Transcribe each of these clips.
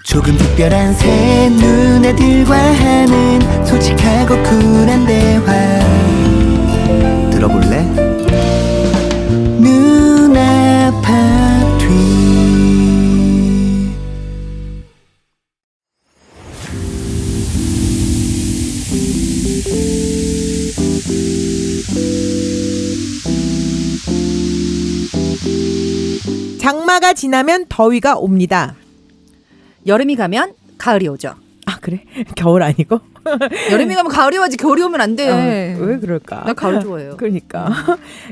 조금 특별한 새 누나들과 하는 솔직하고 쿨한 대화 들어볼래? 누나 파티. 장마가 지나면 더위가 옵니다. 여름이 가면 가을이 오죠. 아 그래? 겨울 아니고? 여름이 가면 가을이 와지 겨울이 오면 안 돼. 왜 그럴까? 나 가을 좋아해요. 그러니까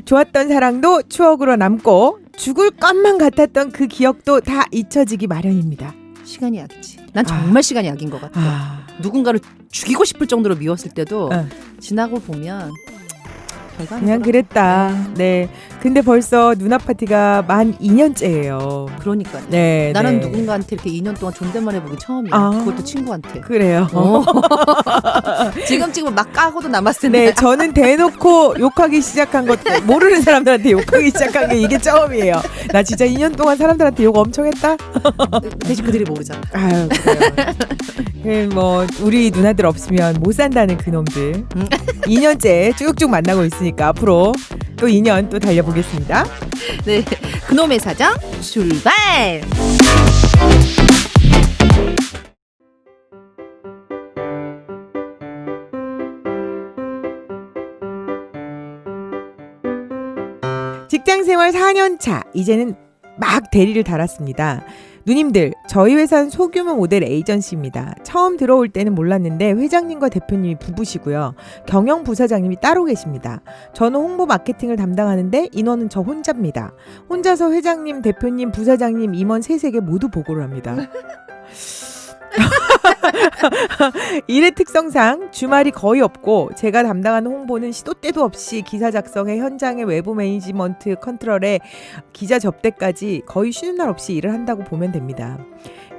좋았던 사랑도 추억으로 남고 죽을 것만 같았던 그 기억도 다 잊혀지기 마련입니다. 시간이 약이지. 난 정말 시간이 약인 것 같아. 누군가를 죽이고 싶을 정도로 미웠을 때도 지나고 보면 별거 그냥 아니더라. 그랬다. 네. 근데 벌써 누나 파티가 만 2년째예요. 그러니까요. 네. 나는 네. 누군가한테 이렇게 2년 동안 존댓말 해보기 처음이야. 아. 그것도 친구한테. 그래요. 지금 막 까고도 남았을 텐데. 네, 저는 대놓고 욕하기 시작한 것 모르는 사람들한테 욕하기 시작한 게 이게 처음이에요. 나 진짜 2년 동안 사람들한테 욕 엄청 했다. 대신 그들이 모르잖아. 아유, 그래요. 뭐 우리 누나들 없으면 못 산다는 그놈들. 2년째 쭉쭉 만나고 있으니까 앞으로 또 2년 또 달려보겠습니다. 네, 그놈의 사장 출발. 직장생활 4년차 이제는 막 대리를 달았습니다. 누님들, 저희 회사는 소규모 모델 에이전시입니다. 처음 들어올 때는 몰랐는데 회장님과 대표님이 부부시고요. 경영 부사장님이 따로 계십니다. 저는 홍보 마케팅을 담당하는데 인원은 저 혼자입니다. 혼자서 회장님, 대표님, 부사장님, 임원 셋에게 모두 보고를 합니다. 일의 특성상 주말이 거의 없고 제가 담당하는 홍보는 시도 때도 없이 기사 작성에 현장의 외부 매니지먼트 컨트롤에 기자 접대까지 거의 쉬는 날 없이 일을 한다고 보면 됩니다.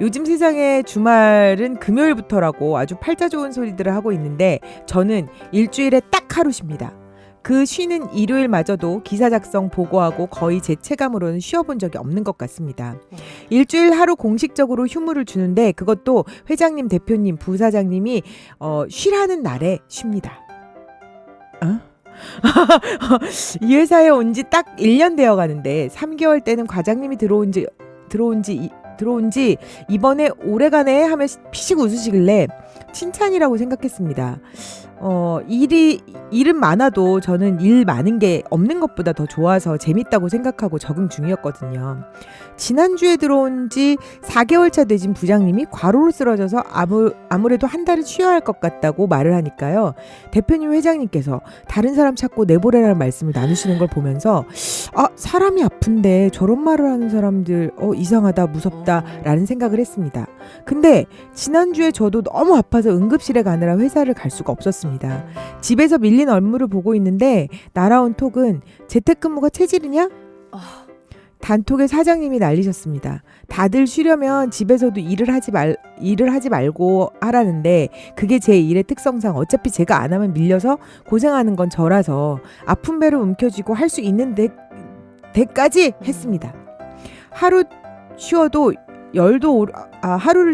요즘 세상에 주말은 금요일부터라고 아주 팔자 좋은 소리들을 하고 있는데 저는 일주일에 딱 하루 쉽니다. 그 쉬는 일요일마저도 기사 작성 보고하고 거의 제 체감으로는 쉬어본 적이 없는 것 같습니다. 일주일 하루 공식적으로 휴무를 주는데 그것도 회장님, 대표님, 부사장님이 쉬라는 날에 쉽니다. 이 회사에 온 지 딱 1년 되어 가는데 3개월 때는 과장님이 들어온 지 이번에 오래가네 하며 피식 웃으시길래 칭찬이라고 생각했습니다. 일은 많아도 저는 일 많은 게 없는 것보다 더 좋아서 재밌다고 생각하고 적응 중이었거든요. 지난주에 들어온 지 4개월 차 되신 부장님이 과로로 쓰러져서 아무래도 한 달은 쉬어야 할 것 같다고 말을 하니까요. 대표님 회장님께서 다른 사람 찾고 내보내라는 말씀을 나누시는 걸 보면서 사람이 아픈데 저런 말을 하는 사람들 이상하다 무섭다 라는 생각을 했습니다. 근데 지난주에 저도 너무 아파서 응급실에 가느라 회사를 갈 수가 없었습니다. 집에서 밀린 업무를 보고 있는데 날아온 톡은 재택근무가 체질이냐? 단톡에 사장님이 날리셨습니다. 다들 쉬려면 집에서도 일을 하지 말고 하라는데 그게 제 일의 특성상 어차피 제가 안 하면 밀려서 고생하는 건 저라서 아픈 배를 움켜쥐고 할 수 있는 데까지 했습니다. 하루를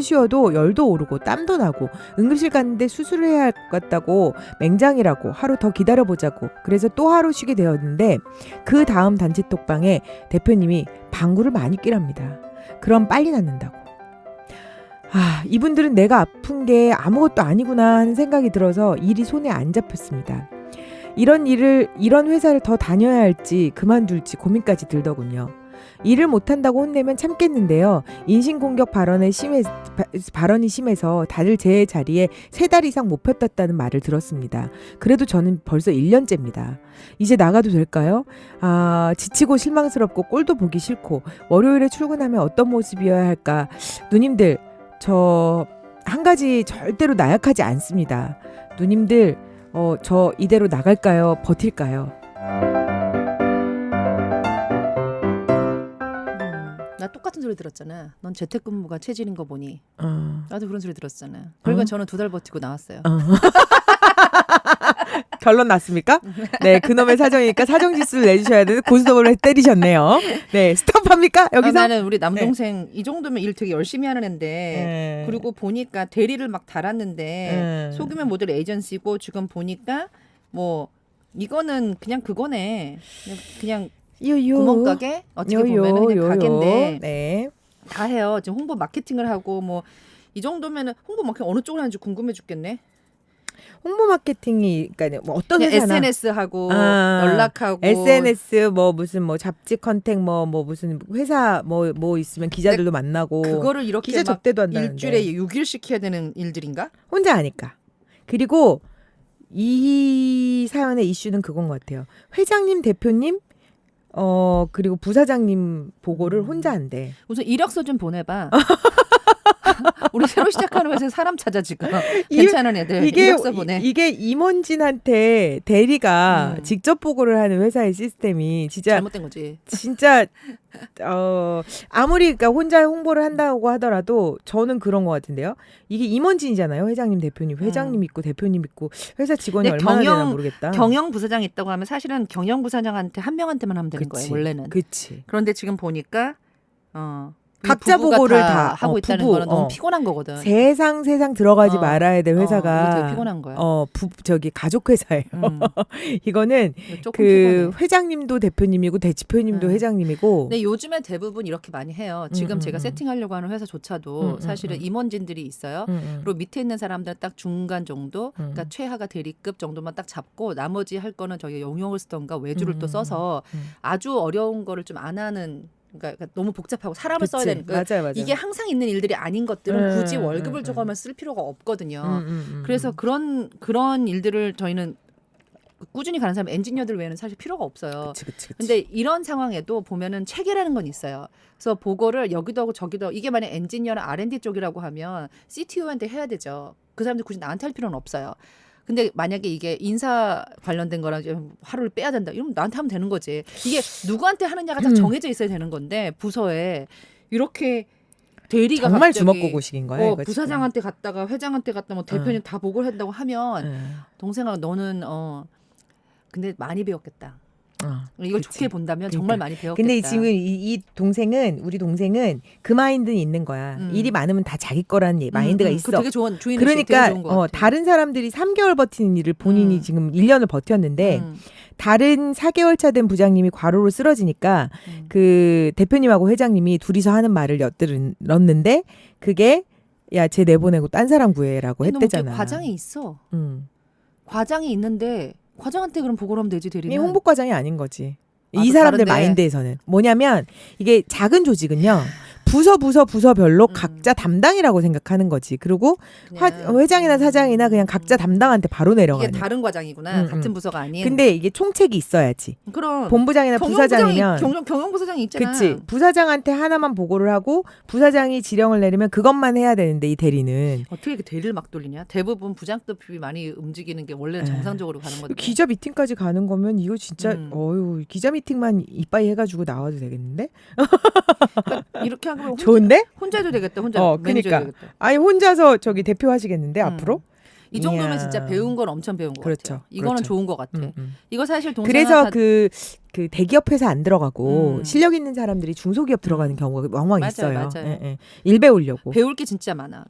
쉬어도 열도 오르고 땀도 나고 응급실 갔는데 수술을 해야 할 것 같다고 맹장이라고 하루 더 기다려보자고 그래서 또 하루 쉬게 되었는데 그 다음 단체톡방에 대표님이 방구를 많이 끼랍니다. 그럼 빨리 낫는다고. 이분들은 내가 아픈 게 아무것도 아니구나 하는 생각이 들어서 일이 손에 안 잡혔습니다. 이런 회사를 더 다녀야 할지 그만둘지 고민까지 들더군요. 일을 못한다고 혼내면 참겠는데요. 인신공격 발언이 심해서 다들 제 자리에 3달 이상 못 폈다는 말을 들었습니다. 그래도 저는 벌써 1년째입니다. 이제 나가도 될까요? 지치고 실망스럽고 꼴도 보기 싫고 월요일에 출근하면 어떤 모습이어야 할까? 누님들, 저 한 가지 절대로 나약하지 않습니다. 누님들, 저 이대로 나갈까요? 버틸까요? 나 똑같은 소리 들었잖아. 넌 재택근무가 체질인 거 보니. 나도 그런 소리 들었잖아. 그러니까 저는 2달 버티고 나왔어요. 결론 났습니까? 네, 그놈의 사정이니까 사정 지수를 내주셔야 되는데 고스톱을 때리셨네요. 네, 스톱합니까? 여기서? 나는 우리 남동생 이 정도면 일 되게 열심히 하는 앤데 네. 그리고 보니까 대리를 막 달았는데 속이면 모델 에이전시고 지금 보니까 뭐 이거는 그냥 그거네. 그냥 구멍가게 어떻게 보면 그냥 가게인데 네. 다 해요. 지금 홍보 마케팅을 하고 뭐 이 정도면은 홍보 마케팅 어느 쪽으로 하는지 궁금해 죽겠네. 홍보 마케팅이 그러니까 뭐 어떤 회사나 SNS 하고 연락하고 SNS 뭐 무슨 뭐 잡지 컨택 뭐 무슨 회사 뭐 있으면 기자들도 만나고 그거를 이렇게 기자 막 접대도 한다는데 일주일에 6일씩 해야 되는 일들인가? 혼자 하니까. 그리고 이 사연의 이슈는 그건 것 같아요. 회장님, 대표님, 그리고 부사장님 보고를 혼자 한대. 우선 이력서 좀 보내봐. 우리 새로 시작하는 회사에 사람 찾아 지금. 괜찮은 애들 이력서 보내. 이게 임원진한테 대리가 직접 보고를 하는 회사의 시스템이 진짜 잘못된 거지. 진짜 아무리 그러니까 혼자 홍보를 한다고 하더라도 저는 그런 것 같은데요. 이게 임원진이잖아요. 회장님, 대표님, 회장님 있고 대표님 있고 회사 직원이 얼마나 되나 모르겠다. 경영 부사장 있다고 하면 사실은 경영 부사장한테 한 명한테만 하면 되는 거예요. 원래는. 그치. 그런데 지금 보니까 각자 보고를 다 하고 있다는 거는 너무 피곤한 거거든. 세상 들어가지 말아야 될 회사가 되게 피곤한 거야. 저기 가족 회사예요. 이거는 그 피곤해. 회장님도 대표님이고 대표님도 회장님이고. 근데 요즘에 대부분 이렇게 많이 해요. 지금 제가 세팅하려고 하는 회사조차도 사실은 임원진들이 있어요. 그리고 밑에 있는 사람들은 딱 중간 정도, 그러니까 최하가 대리급 정도만 딱 잡고 나머지 할 거는 저희 용역을 쓰던가 외주를 또 써서 아주 어려운 거를 좀 안 하는. 그러니까 너무 복잡하고 사람을 써야 되는 맞아요. 이게 항상 있는 일들이 아닌 것들은 굳이 월급을 주고만 쓸 필요가 없거든요. 그래서 그런 일들을 저희는 꾸준히 가는 사람 엔지니어들 외에는 사실 필요가 없어요. 그치. 근데 이런 상황에도 보면은 체계라는 건 있어요. 그래서 보고를 여기도 하고 저기도 하고 이게 만약 엔지니어나 R&D 쪽이라고 하면 CTO한테 해야 되죠. 그 사람들 굳이 나한테 할 필요는 없어요. 근데 만약에 이게 인사 관련된 거랑 좀 하루를 빼야 된다. 이러면 나한테 하면 되는 거지. 이게 누구한테 하느냐가 딱 정해져 있어야 되는 건데 부서에 이렇게 대리가 정말 갑자기 주먹구구식인 거예요. 부사장한테 갔다가 회장한테 갔다 뭐 대표님 다 보고를 한다고 하면 동생아 너는 근데 많이 배웠겠다. 이걸 좋게 본다면 정말 많이 배웠겠다. 근데 지금 이 동생은 우리 동생은 그 마인드는 있는 거야. 일이 많으면 다 자기 거라는 마인드가 있어. 되게 좋은 주인 그러니까 되게 좋은 것 같아. 다른 사람들이 3개월 버티는 일을 본인이 지금 1년을 버텼는데 다른 4개월 차 된 부장님이 과로로 쓰러지니까 그 대표님하고 회장님이 둘이서 하는 말을 엿들었는데 그게 야, 쟤 내보내고 딴 사람 구해라고 했대잖아. 과장이 있어. 과장이 있는데 과장한테 그럼 보고를 하면 되지 대리는. 이 홍보과장이 아닌 거지. 이 사람들 다른데. 마인드에서는 뭐냐면 이게 작은 조직은요. 부서별로 각자 담당이라고 생각하는 거지. 그리고 회장이나 사장이나 그냥 각자 담당한테 바로 내려가는. 이게 다른 과장이구나. 같은 부서가 아닌. 근데 이게 총책이 있어야지. 그럼 본부장이나 부사장이면 경영부사장이 있잖아. 그치. 부사장한테 하나만 보고를 하고 부사장이 지령을 내리면 그것만 해야 되는데 이 대리는 어떻게 이렇게 대리를 막 돌리냐. 대부분 부장급이 많이 움직이는 게 원래는 정상적으로 가는 건데. 기자 미팅까지 가는 거면 이거 진짜 기자 미팅만 이빠이 해가지고 나와도 되겠는데? 그러니까 이렇게 하면 좋은데? 혼자 해도 되겠다. 혼자 매니저 그러니까. 해도 되겠다. 아니 혼자서 저기 대표하시겠는데 앞으로? 이 정도면 이야. 진짜 배운 건 엄청 배운 것 그렇죠. 같아요. 이거는 그렇죠. 좋은 것 같아. 이거 사실 동생아 그래서 그 대기업 회사 안 들어가고 실력 있는 사람들이 중소기업 들어가는 경우가 왕왕 맞아요, 있어요. 맞아요. 예. 일 배우려고. 배울 게 진짜 많아.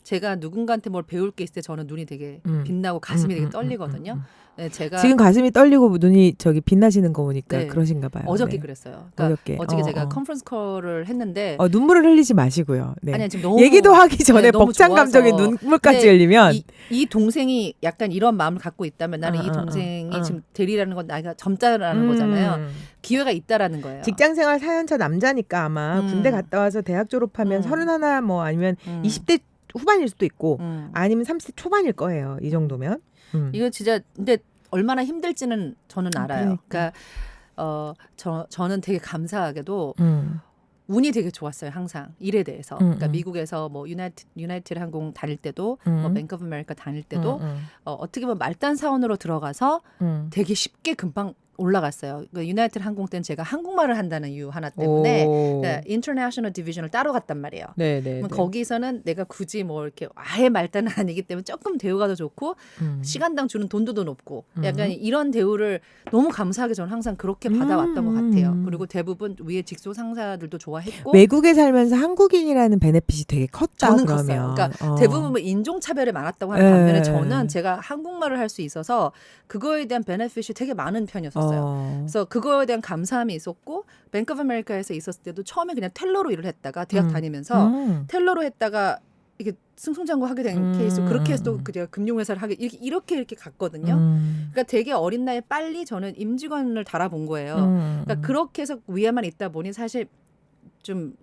제가 누군가한테 뭘 배울 게 있을 때 저는 눈이 되게 빛나고 가슴이 되게 떨리거든요. 네, 제가 지금 가슴이 떨리고 눈이 저기 빛나시는 거 보니까 네. 그러신가 봐요. 어저께 네. 그랬어요. 그러니까 어저께 제가 어. 컨퍼런스 콜을 했는데 눈물을 흘리지 마시고요. 네. 아니 지금 너무 얘기도 하기 전에 너무 벅찬 좋아서. 감정에 눈물까지 근데 흘리면 이 동생이 약간 이런 마음을 갖고 있다면 나는 이 동생이 지금 대리라는 건 나이가 젊다라는 거잖아요. 기회가 있다라는 거예요. 직장생활 4년차 남자니까 아마 군대 갔다 와서 대학 졸업하면 31 뭐 아니면 20대 후반일 수도 있고 아니면 30대 초반일 거예요. 이 정도면. 이거 진짜 근데 얼마나 힘들지는 저는 알아요. 그러니까 저는 되게 감사하게도 운이 되게 좋았어요. 항상 일에 대해서. 그러니까 미국에서 뭐 유나이티드 항공 다닐 때도 뭐 뱅크 오브 아메리카 다닐 때도 어떻게 보면 말단 사원으로 들어가서 되게 쉽게 금방 올라갔어요. 그러니까 유나이티드 항공 때는 제가 한국말을 한다는 이유 하나 때문에 오. 그러니까 인터내셔널 디비전을 따로 갔단 말이에요. 네네. 그럼 거기서는 내가 굳이 뭐 이렇게 아예 말단은 아니기 때문에 조금 대우가 더 좋고 시간당 주는 돈도 더 높고 약간 이런 대우를 너무 감사하게 저는 항상 그렇게 받아왔던 것 같아요. 그리고 대부분 위에 직속 상사들도 좋아했고 외국에 살면서 한국인이라는 베네핏이 되게 컸다. 저는 그러면. 컸어요. 그러니까 어. 대부분 뭐 인종차별이 많았다고 하는 예. 반면에 저는 제가 한국말을 할 수 있어서 그거에 대한 베네핏이 되게 많은 편이었어요. 그래서 그거에 대한 감사함이 있었고 뱅크 오브 아메리카에서 있었을 때도 처음에 그냥 텔러로 일을 했다가 대학 다니면서 텔러로 했다가 이게 승승장구하게 된 케이스 그렇게 해서 또 그냥 금융회사를 하게 이렇게 갔거든요. 그러니까 되게 어린 나이에 빨리 저는 임직원을 달아본 거예요. 그러니까 그렇게 해서 위에만 있다 보니 사실 좀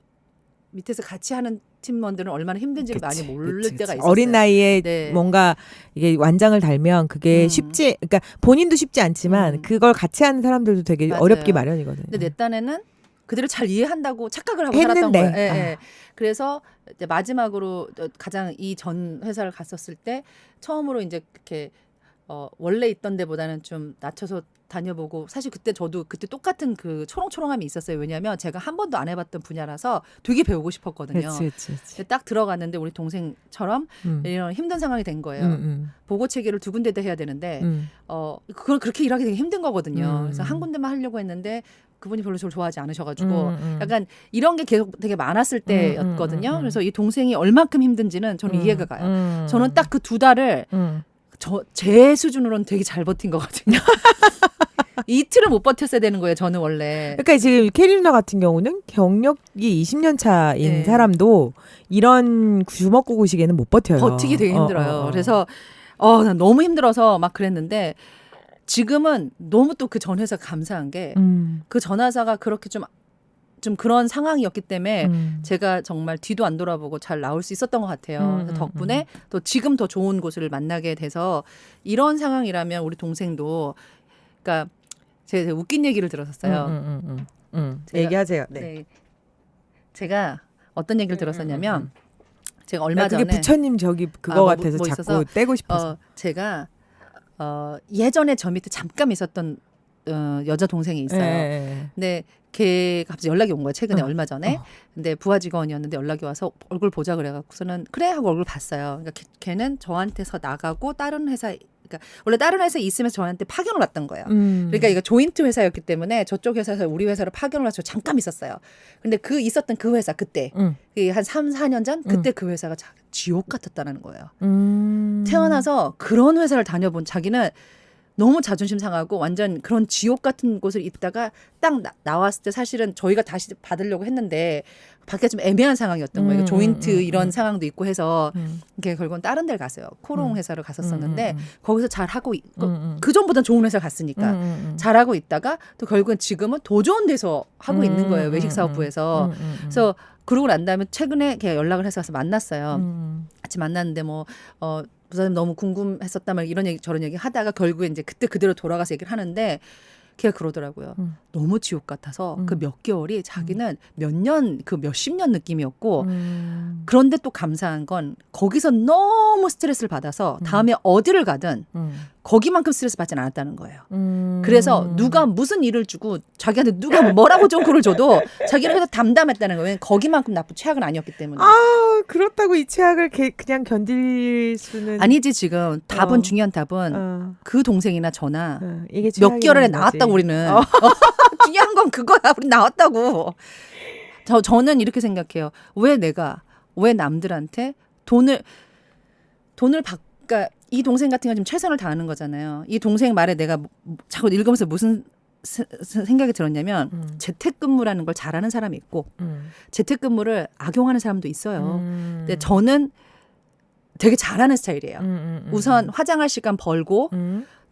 밑에서 같이 하는 팀원들은 얼마나 힘든지 많이 모를 때가 있었어요. 어린 나이에 네. 뭔가 이게 완장을 달면 그게 쉽지, 그러니까 본인도 쉽지 않지만 그걸 같이 하는 사람들도 되게 맞아요. 어렵기 마련이거든요. 근데 내 딴에는 그들을 잘 이해한다고 착각을 하고 했는데. 살았던 거예요. 예, 예. 그래서 이제 마지막으로 가장 이 전 회사를 갔었을 때 처음으로 이제 이렇게 원래 있던 데보다는 좀 낮춰서 다녀보고 사실 그때 저도 그때 똑같은 그 초롱초롱함이 있었어요. 왜냐하면 제가 한 번도 안 해봤던 분야라서 되게 배우고 싶었거든요. 그치. 근데 딱 들어갔는데 우리 동생처럼 이런 힘든 상황이 된 거예요. 보고 체계를 두 군데다 해야 되는데 그걸 그렇게 일하기 되게 힘든 거거든요. 그래서 한 군데만 하려고 했는데 그분이 별로 저를 좋아하지 않으셔가지고 약간 이런 게 계속 되게 많았을 때였거든요. 그래서 이 동생이 얼만큼 힘든지는 저는 이해가 가요. 저는 딱 그 두 달을 제 수준으로는 되게 잘 버틴 거거든요. 이틀을 못 버텼어야 되는 거예요. 저는 원래. 그러니까 지금 캐리 누나 같은 경우는 경력이 20년 차인 네. 사람도 이런 주먹구구식에는 못 버텨요. 버티기 되게 힘들어요. 그래서 난 너무 힘들어서 막 그랬는데 지금은 너무 또 그 전 회사 감사한 게 그 전 회사가 그렇게 좀 그런 상황이었기 때문에 제가 정말 뒤도 안 돌아보고 잘 나올 수 있었던 것 같아요. 그래서 덕분에 또 지금 더 좋은 곳을 만나게 돼서 이런 상황이라면 우리 동생도 그러니까 제가 웃긴 얘기를 들었었어요. 얘기하세요. 네. 제가 어떤 얘기를 들었었냐면 제가 얼마 그게 전에 부처님 저기 그거 같아서 뭐 자꾸 있어서, 떼고 싶어서. 제가 예전에 저 밑에 잠깐 있었던 여자 동생이 있어요. 예. 근데 걔가 갑자기 연락이 온 거예요. 최근에 얼마 전에. 근데 부하 직원이었는데 연락이 와서 얼굴 보자 그래갖고서는 그래 하고 얼굴 봤어요. 그러니까 걔는 저한테서 나가고 다른 회사 그러니까 원래 다른 회사에 있으면서 저한테 파견을 왔던 거예요. 그러니까 이거 조인트 회사였기 때문에 저쪽 회사에서 우리 회사로 파견을 와서 잠깐 있었어요. 근데 그 있었던 그 회사 그때 그게 한 3, 4년 전 그때 그 회사가 지옥 같았다는 거예요. 태어나서 그런 회사를 다녀본 자기는 너무 자존심 상하고 완전 그런 지옥 같은 곳을 있다가 딱 나왔을 때 사실은 저희가 다시 받으려고 했는데 밖에 좀 애매한 상황이었던 거예요. 조인트 이런 상황도 있고 해서 이렇게 결국은 다른 데를 갔어요. 코롱 회사를 갔었었는데 거기서 잘하고 그 전보단 좋은 회사 갔으니까 잘하고 있다가 또 결국은 지금은 더 좋은 데서 하고 있는 거예요. 외식사업부에서. 그래서 그러고 난 다음에 최근에 걔가 연락을 해서 가서 만났어요. 같이 만났는데 부사님 너무 궁금했었다 막 이런 얘기 저런 얘기 하다가 결국에 이제 그때 그대로 돌아가서 얘기를 하는데 걔가 그러더라고요. 너무 지옥 같아서 그 몇 개월이 자기는 몇 년 그 몇십 년 느낌이었고 그런데 또 감사한 건 거기서 너무 스트레스를 받아서 다음에 어디를 가든 거기만큼 스트레스 받진 않았다는 거예요. 그래서 누가 무슨 일을 주고 자기한테 누가 뭐라고 정보를 줘도 자기는 그래서 담담했다는 거예요. 거기만큼 나쁜 최악은 아니었기 때문에. 그렇다고 이 최악을 그냥 견딜 수는 아니지 지금 답은 중요한 답은 그 동생이나 저나 이게 몇 개월에 최악이라는 나왔다고 거지. 우리는 중요한 건 그거야. 우리 나왔다고. 저는 이렇게 생각해요. 왜 남들한테 돈을 그러니까 이 동생 같은 경우 지금 최선을 다하는 거잖아요. 이 동생 말에 내가 자꾸 읽으면서 무슨 생각이 들었냐면 재택근무라는 걸 잘하는 사람이 있고 재택근무를 악용하는 사람도 있어요. 근데 저는 되게 잘하는 스타일이에요. 우선 화장할 시간 벌고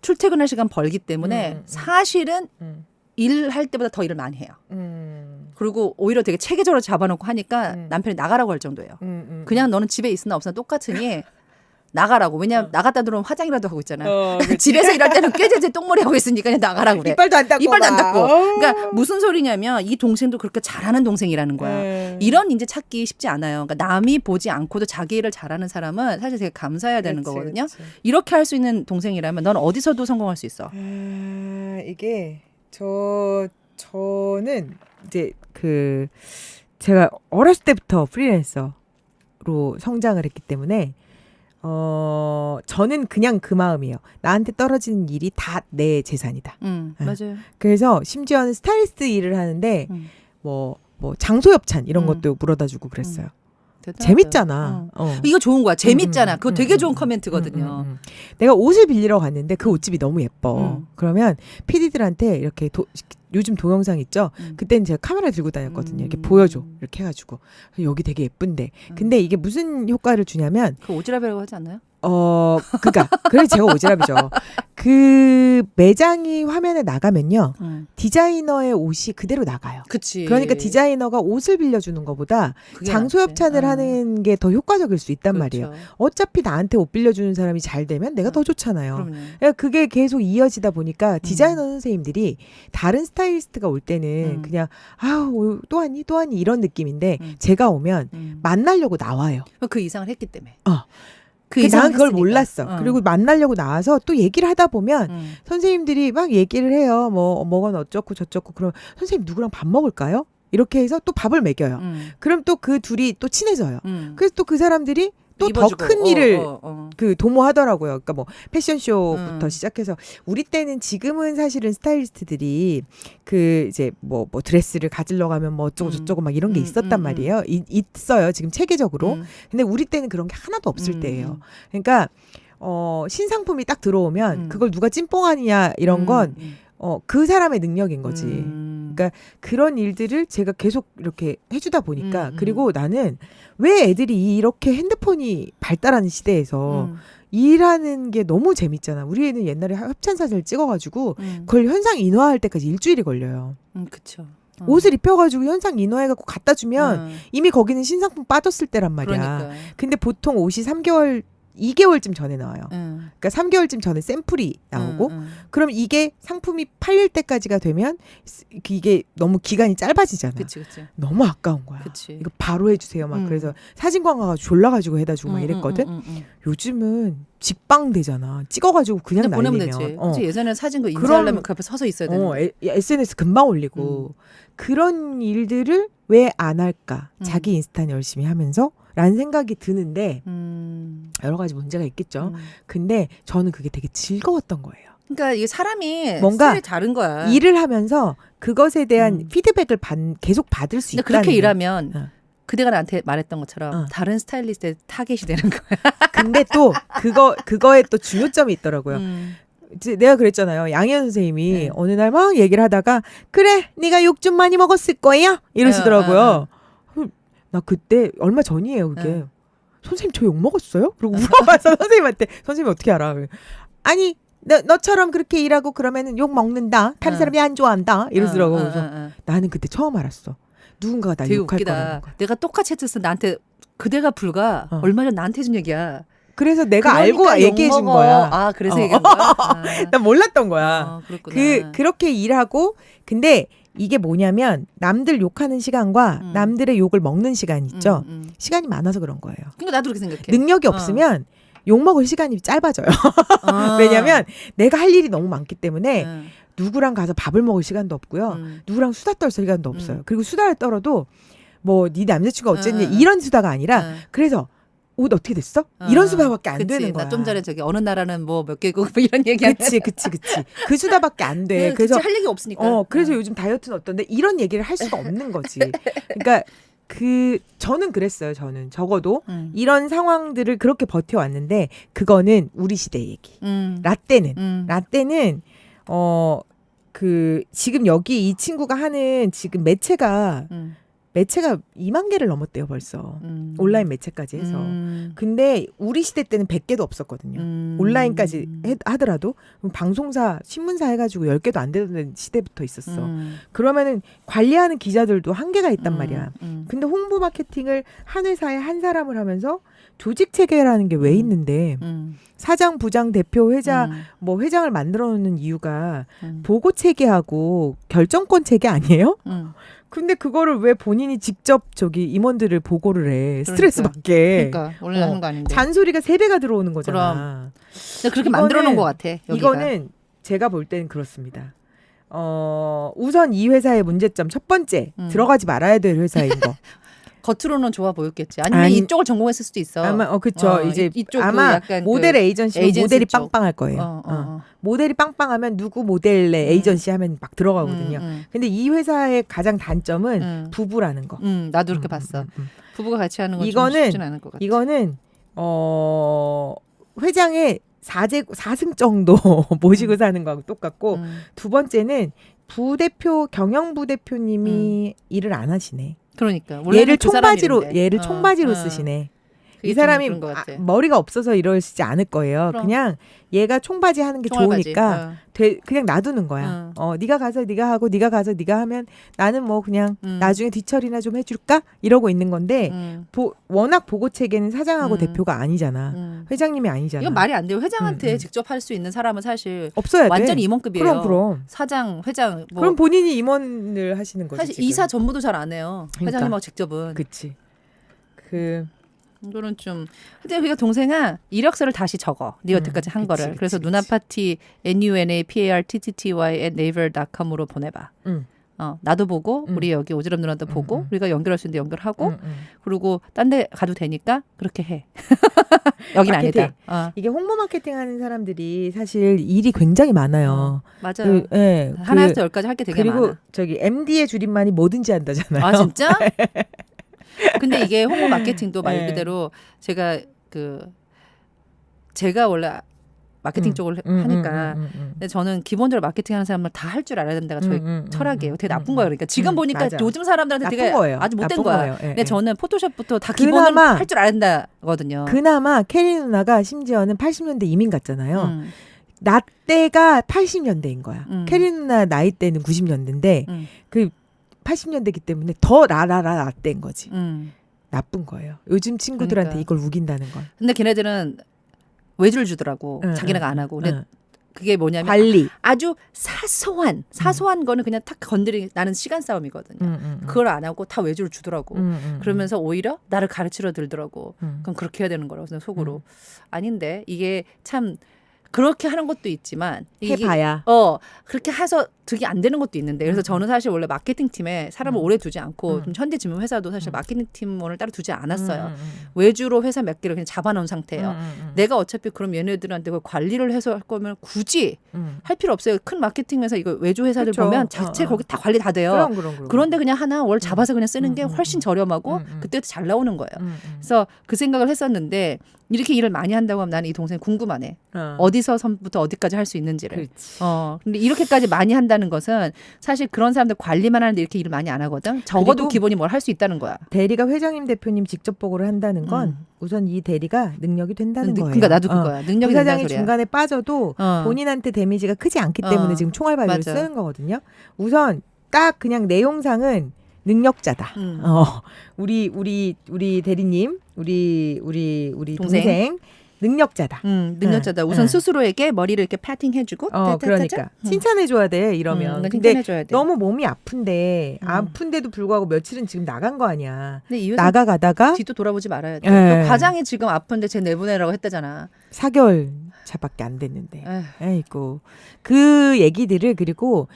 출퇴근할 시간 벌기 때문에 사실은 일할 때보다 더 일을 많이 해요. 그리고 오히려 되게 체계적으로 잡아놓고 하니까 남편이 나가라고 할 정도예요. 그냥 너는 집에 있으나 없으나 똑같으니 나가라고. 왜냐면 나갔다 들어오면 화장이라도 하고 있잖아요. 집에서 일할 때는 꾀재재 똥머리 하고 있으니까 그냥 나가라고 그래. 이빨도 안 닦고. 그러니까 무슨 소리냐면 이 동생도 그렇게 잘하는 동생이라는 거야. 이런 이제 찾기 쉽지 않아요. 그러니까 남이 보지 않고도 자기 일을 잘하는 사람은 사실 되게 감사해야 되는 거거든요. 이렇게 할 수 있는 동생이라면 넌 어디서도 성공할 수 있어. 이게 저는 이제 제가 어렸을 때부터 프리랜서로 성장을 했기 때문에 저는 그냥 그 마음이에요. 나한테 떨어지는 일이 다 내 재산이다. 맞아요. 그래서 심지어는 스타일리스트 일을 하는데 뭐 장소 협찬 이런 것도 물어다주고 그랬어요. 대단하다. 재밌잖아. 이거 좋은 거야. 재밌잖아. 그거 되게 좋은 음. 커멘트거든요. 내가 옷을 빌리러 갔는데 그 옷집이 너무 예뻐. 음. 그러면 PD들한테 이렇게 요즘 동영상 있죠. 그때는 제가 카메라 들고 다녔거든요. 이렇게 보여줘. 이렇게 해가지고 여기 되게 예쁜데. 근데 이게 무슨 효과를 주냐면 그 오지랖이라고 하지 않나요? 그래서 제가 오지랖이죠. 그 매장이 화면에 나가면요. 디자이너의 옷이 그대로 나가요. 그치. 그러니까 디자이너가 옷을 빌려주는 것보다 그게 장소 낫지. 협찬을 하는 게 더 효과적일 수 있단 말이에요. 그렇죠. 어차피 나한테 옷 빌려주는 사람이 잘 되면 내가 더 좋잖아요. 그럼요. 그러니까 그게 계속 이어지다 보니까 디자이너 선생님들이 다른 스타일리스트가 올 때는 그냥 아우 또 왔니 또 왔니 이런 느낌인데 제가 오면 만나려고 나와요. 그 이상을 했기 때문에. 난 그걸 했으니까. 몰랐어. 그리고 만나려고 나와서 또 얘기를 하다 보면 선생님들이 막 얘기를 해요. 뭐건 어쩌고 저쩌고 그럼 선생님 누구랑 밥 먹을까요? 이렇게 해서 또 밥을 먹여요. 그럼 또 그 둘이 또 친해져요. 그래서 또 그 사람들이 또 더 입어주고. 큰 일을 어. 도모하더라고요. 그러니까 뭐 패션쇼부터 음. 시작해서 우리 때는 지금은 사실은 스타일리스트들이 이제 뭐 드레스를 가지러 가면 뭐 어쩌고 저쩌고 막 이런 게 있었단 말이에요. 있어요. 지금 체계적으로. 근데 우리 때는 그런 게 하나도 없을 때예요. 그러니까 신상품이 딱 들어오면 그걸 누가 찐뽕하느냐 이런 건 그 사람의 능력인 거지. 그러니까 그런 일들을 제가 계속 이렇게 해주다 보니까 그리고 나는 왜 애들이 이렇게 핸드폰이 발달하는 시대에서 일하는 게 너무 재밌잖아. 우리 애는 옛날에 협찬 사진을 찍어가지고 그걸 현상 인화할 때까지 일주일이 걸려요. 그쵸. 옷을 입혀가지고 현상 인화해갖고 갖다 주면 이미 거기는 신상품 빠졌을 때란 말이야. 그러니까. 근데 보통 옷이 2개월쯤 전에 나와요. 그러니까 3개월쯤 전에 샘플이 나오고 그럼 이게 상품이 팔릴 때까지가 되면 이게 너무 기간이 짧아지잖아. 그치. 너무 아까운 거야. 그치. 이거 바로 해주세요. 막 그래서 사진 광고가 졸라가지고 해다주고 막 이랬거든. 요즘은 직방 되잖아. 찍어가지고 그냥 보내면 날리면. 되지. 그치? 예전에는 사진 그 그럼- 인쇄하려면 그 앞에 서서 있어야 되는데. SNS 금방 올리고 그런 일들을 왜 안 할까? 자기 인스타는 열심히 하면서 라는 생각이 드는데 여러 가지 문제가 있겠죠. 근데 저는 그게 되게 즐거웠던 거예요. 그러니까 이게 사람이 뭔가 스타일이 다른 거야. 일을 하면서 그것에 대한 피드백을 계속 받을 수 근데 있다는 그렇게 거. 일하면 그대가 나한테 말했던 것처럼 다른 스타일리스트의 타겟이 되는 거야. 근데 또 그거에 또 중요점이 있더라고요. 이제 내가 그랬잖아요. 양희연 선생님이 어느 날 막 얘기를 하다가 그래 네가 욕 좀 많이 먹었을 거야 이러시더라고요. 나 그때 얼마 전이에요 그게. 선생님 저 욕 먹었어요? 그리고 물어봐서 선생님한테 선생님이 어떻게 알아? 아니 너처럼 그렇게 일하고 그러면은 욕 먹는다. 다른 사람이 안 좋아한다. 이러더라고. 그래서 나는 그때 처음 알았어. 누군가가 날 되게 욕할 웃기다. 거라는 거. 내가 똑같이 했을 때 나한테 그대가 불과 얼마 전 나한테 해준 얘기야. 그래서 내가 그러니까 알고 얘기해 준 욕먹어. 거야. 아 그래서 얘기한 거야? 난 몰랐던 거야. 그렇구나. 그렇게 일하고 근데 이게 뭐냐면 남들 욕하는 시간과 남들의 욕을 먹는 시간 있죠. 시간이 많아서 그런 거예요. 그러니까 나도 그렇게 생각해. 능력이 없으면 욕 먹을 시간이 짧아져요. 왜냐면 내가 할 일이 너무 많기 때문에 누구랑 가서 밥을 먹을 시간도 없고요. 누구랑 수다 떨 시간도 없어요. 그리고 수다를 떨어도 뭐 네 남자친구가 어쨌니 이런 수다가 아니라 그래서 옷 어떻게 됐어? 이런 수다밖에 안 되는 거야. 나 좀 전에 저기 어느 나라는 뭐 몇 개국 뭐 이런 얘기 그치. 그 수다밖에 안 돼. 그래서 할 얘기 없으니까. 그래서 요즘 다이어트는 어떤데 이런 얘기를 할 수가 없는 거지. 그러니까 저는 그랬어요. 저는 적어도 이런 상황들을 그렇게 버텨왔는데 그거는 우리 시대 얘기. 라떼는 지금 여기 이 친구가 하는 지금 매체가 2만 개를 넘었대요 벌써. 온라인 매체까지 해서. 근데 우리 시대 때는 100개도 없었거든요. 온라인까지 하더라도 방송사 신문사 해가지고 10개도 안 되는 시대부터 있었어. 그러면은 관리하는 기자들도 한계가 있단 말이야. 근데 홍보 마케팅을 한 회사에 한 사람을 하면서 조직 체계라는 게 왜 있는데 사장, 부장, 대표, 회장 뭐 회장을 만들어 놓는 이유가 보고 체계하고 결정권 체계 아니에요? 근데 그거를 왜 본인이 직접 임원들을 보고를 해. 스트레스 받게. 그러니까 원래 하는 거 아닌데. 잔소리가 3배가 들어오는 거잖아. 그렇게 만들어 놓은 것 같아. 여기가. 이거는 제가 볼 때는 그렇습니다. 우선 이 회사의 문제점 첫 번째 들어가지 말아야 될 회사인 거. 겉으로는 좋아 보였겠지. 아니면 아니, 이쪽을 전공했을 수도 있어. 아마 그쵸. 이제 이쪽 아마 약간 모델 에이전시면 모델이 쪽. 빵빵할 거예요. 모델이 빵빵하면 누구 모델의 에이전시 하면 막 들어가거든요. 근데 이 회사의 가장 단점은 부부라는 거. 나도 그렇게 봤어. 부부가 같이 하는 건 이거는 좀 쉽진 않을 것 같아. 이거는 회장의 4승 정도 모시고 사는 거하고 똑같고 두 번째는 부대표 경영 부대표님이 일을 안 하시네. 그러니까 얘를 그 총바지로 사람 일인데. 얘를 총바지로 쓰시네. 그게 이 좀 사람이 그런 것 같아. 머리가 없어서 이러시지 않을 거예요. 그럼. 그냥 얘가 총바지 하는 게 총알바지. 좋으니까 그냥 놔두는 거야. 네가 가서 네가 하고 네가 가서 네가 하면 나는 뭐 그냥 나중에 뒤처리나 좀 해줄까 이러고 있는 건데 워낙 보고 체계는 사장하고 대표가 아니잖아. 회장님이 아니잖아. 이건 말이 안 돼요. 회장한테 직접 할 수 있는 사람은 사실 없어야 완전 돼. 임원급이에요. 그럼. 사장, 회장. 뭐 그럼 본인이 임원을 하시는 거지. 사실 지금. 이사 전부도 잘 안 해요. 그러니까. 회장님하고 직접은. 그치. 이거는 좀. 근데 그러니까 동생아 이력서를 다시 적어. 네 여태까지 한 거를. 그래서 누나파티 nunaparty@naver.com으로 보내봐. 나도 보고 우리 여기 오지랖 누나도 보고 우리가 연결할 수 있는데 연결하고 그리고 딴 데 가도 되니까 그렇게 해. 여긴 마케팅. 아니다. 이게 홍보 마케팅 하는 사람들이 사실 일이 굉장히 많아요. 맞아요. 네, 하나부터 열까지 할 게 되게 그리고 많아. 저기 MD의 줄임말이 뭐든지 한다잖아요. 아 진짜? 근데 이게 홍보 마케팅도 말 네. 그대로 제가 원래 마케팅 쪽을 하니까 근데 저는 기본적으로 마케팅하는 사람을 다 할 줄 알아야 된다가 저희 철학이에요. 되게 나쁜 거예요. 그러니까 지금 보니까 맞아. 요즘 사람들한테 나쁜 되게 거예요. 아주 못된 나쁜 거야. 거예요. 예, 근데 예. 저는 포토샵부터 다 기본을 그나마- 할 줄 알아야 된다거든요. 그나마 캐리 누나가 심지어는 80년대 이민 갔잖아요. 나 때가 80년대인 거야. 캐리 누나 나이 때는 90년대인데 그 80년대기 때문에 더 나 때인 거지. 나쁜 거예요. 요즘 친구들한테 그러니까. 이걸 우긴다는 건. 근데 걔네들은 외주를 주더라고. 응, 자기네가 안 하고. 근데 응. 그게 뭐냐면 관리. 아주 사소한 거는 그냥 탁 나는 시간 싸움이거든요. 그걸 안 하고 다 외주를 주더라고. 그러면서 오히려 나를 가르치려 들더라고. 그럼 그렇게 해야 되는 거라고 그래서 속으로. 아닌데 이게 참 그렇게 하는 것도 있지만 이게 해봐야. 그렇게 해서 득이 안 되는 것도 있는데 그래서 저는 사실 원래 마케팅 팀에 사람을 오래 두지 않고 좀 현대지문 회사도 사실 마케팅 팀원을 따로 두지 않았어요. 외주로 회사 몇 개를 그냥 잡아놓은 상태예요. 내가 어차피 그럼 얘네들한테 그걸 관리를 해서 할 거면 굳이 할 필요 없어요. 큰 마케팅 회사 이거 외주 회사들 그쵸. 보면 자체 거기 다 관리 다 돼요. 그럼. 그런데 그냥 하나 월 잡아서 그냥 쓰는 게 훨씬 저렴하고 그때도 잘 나오는 거예요. 그래서 그 생각을 했었는데 이렇게 일을 많이 한다고 하면 나는 이 동생 궁금하네. 어디서부터 어디까지 할 수 있는지를. 그렇지. 근데 이렇게까지 많이 한다는 것은 사실 그런 사람들 관리만 하는데 이렇게 일을 많이 안 하거든. 적어도 그리고 기본이 뭘 할 수 있다는 거야. 대리가 회장님 대표님 직접 보고를 한다는 건 우선 이 대리가 능력이 된다는 거예요. 그러니까 나도 그거야. 능력이 된다는 부사장이 소리야. 중간에 빠져도 본인한테 데미지가 크지 않기 때문에 지금 총알바지를 맞아. 쓰는 거거든요. 우선 딱 그냥 내용상은 능력자다. 우리 대리님, 우리 동생 능력자다. 능력자다. 우선 스스로에게 머리를 이렇게 패팅해주고. 그러니까 칭찬해줘야 돼 이러면. 근데 근데 칭찬해줘야 돼. 너무 몸이 아픈데도 불구하고 며칠은 지금 나간 거 아니야. 근데 이 회사 나가가다가 뒤도 돌아보지 말아야 돼. 예. 그 과장이 지금 아픈데 쟤 내보내라고 했다잖아. 4개월 차밖에 안 됐는데. 에휴. 아이고 그 얘기들을 그리고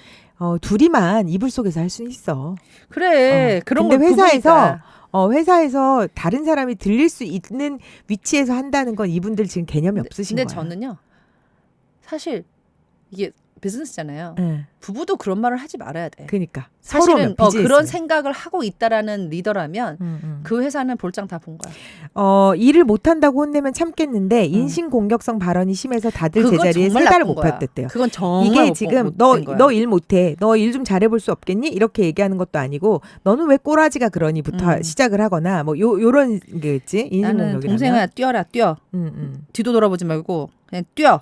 둘이만 이불 속에서 할 수 있어. 그래. 그런 근데 걸 회사에서 부부니까. 회사에서 다른 사람이 들릴 수 있는 위치에서 한다는 건 이분들 지금 개념이 없으신 근데 거야. 저는요. 사실 이게 비즈니스잖아요. 예. 부부도 그런 말을 하지 말아야 돼. 그러니까 사실은 서로 그런 생각을 하고 있다라는 리더라면 음. 그 회사는 볼장 다 본 거야. 일을 못한다고 혼내면 참겠는데 인신공격성 발언이 심해서 다들 그건 제자리에 정말 3달을 나쁜 못 거야. 받았대요. 그건 정말 이게 지금 너 일 못해. 너 일 좀 잘해볼 수 없겠니? 이렇게 얘기하는 것도 아니고 너는 왜 꼬라지가 그러니부터 시작을 하거나 뭐 요런 게였지. 나는 인신공격이라면. 동생아 뛰어라 뛰어. 뒤도 돌아보지 말고 그냥 뛰어.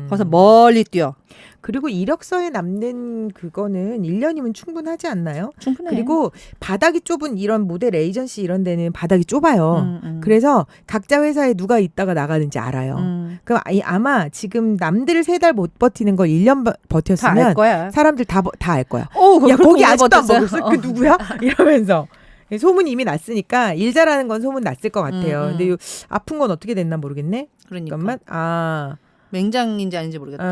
거기서 음. 멀리 뛰어. 그리고 이력서에 남는 그거는 1년이면 충분하지 않나요? 충분해. 그리고 바닥이 좁은 이런 모델 에이전시 이런 데는 바닥이 좁아요. 그래서 그래서 각자 회사에 누가 있다가 나가는지 알아요. 그럼 아마 지금 남들 3달 못 버티는 걸 1년 다 알 버텼으면 거야. 사람들 다 알 거야. 오, 야 거기 아직도 안 버텼어요? 먹었어? 그 누구야? 이러면서. 소문이 이미 났으니까 일 잘하는 건 소문 났을 것 같아요. 근데 요 아픈 건 어떻게 됐나 모르겠네. 그러니까. 잠깐만. 맹장인지 아닌지 모르겠다.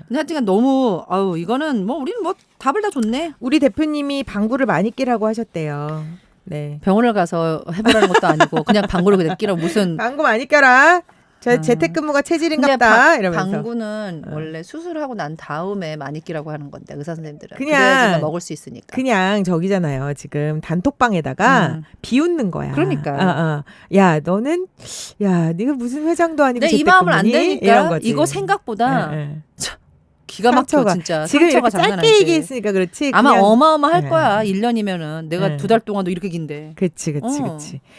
근데 하여튼 너무 이거는 뭐 우리는 뭐 답을 다 줬네. 우리 대표님이 방구를 많이 끼라고 하셨대요. 네. 병원을 가서 해보라는 것도 아니고 그냥 방구를 그냥 끼라고 무슨 방구 많이 껴라. 재택근무가 체질인갑다 이러면서. 방구는 원래 수술하고 난 다음에 많이 끼라고 하는 건데 의사 선생님들은 그냥 그래야지만 먹을 수 있으니까. 그냥 저기잖아요. 지금 단톡방에다가 비웃는 거야. 그러니까. 야 너는 네가 무슨 회장도 아니고 근데 이 마음을 안 재택근무니? 이런 되니까 거지. 이거 생각보다 예. 기가 막혀 상처가. 진짜. 지금 상처가 이렇게 장난 짧게 아니지. 얘기했으니까 그렇지. 아마 그냥 어마어마할 네. 거야. 1년이면은 내가 네. 2달 동안도 이렇게 긴데. 그치.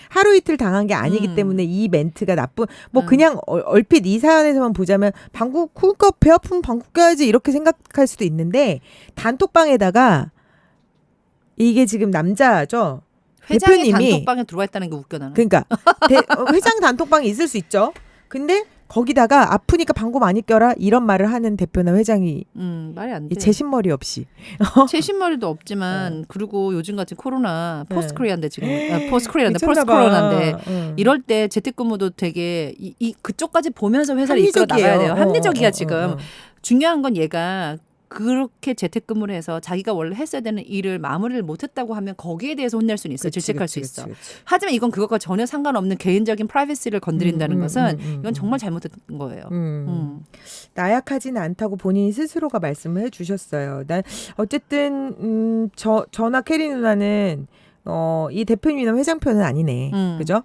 하루 이틀 당한 게 아니기 때문에 이 멘트가 나쁜. 뭐 그냥 얼핏 이 사연에서만 보자면 방구 그러니까 배 아프면 방구 껴야지 이렇게 생각할 수도 있는데 단톡방에다가 이게 지금 남자죠. 회장이 대표님이 단톡방에 들어와 있다는 게 웃겨 나는. 그러니까 회장 단톡방에 있을 수 있죠. 근데 거기다가 아프니까 방구 많이 껴라 이런 말을 하는 대표나 회장이 말이 안 돼. 제신머리 없이 최신머리도 없지만 그리고 요즘 같은 코로나 네. 포스트 코리아인데 지금 포스트 코리아인데 미쳤나 포스트 봐. 코로나인데 이럴 때 재택근무도 되게 이 그쪽까지 보면서 회사를 이끌어 나가야 돼요. 합리적이야 지금. 중요한 건 얘가 그렇게 재택근무를 해서 자기가 원래 했어야 되는 일을 마무리를 못했다고 하면 거기에 대해서 혼낼 수는 있어. 질책할 수 있어. 하지만 이건 그것과 전혀 상관없는 개인적인 프라이버시를 건드린다는 것은 이건 정말 잘못된 거예요. 나약하지는 않다고 본인이 스스로가 말씀을 해주셨어요. 난 어쨌든 저나 캐리 누나는 이 대표님이나 회장 편은 아니네. 그죠?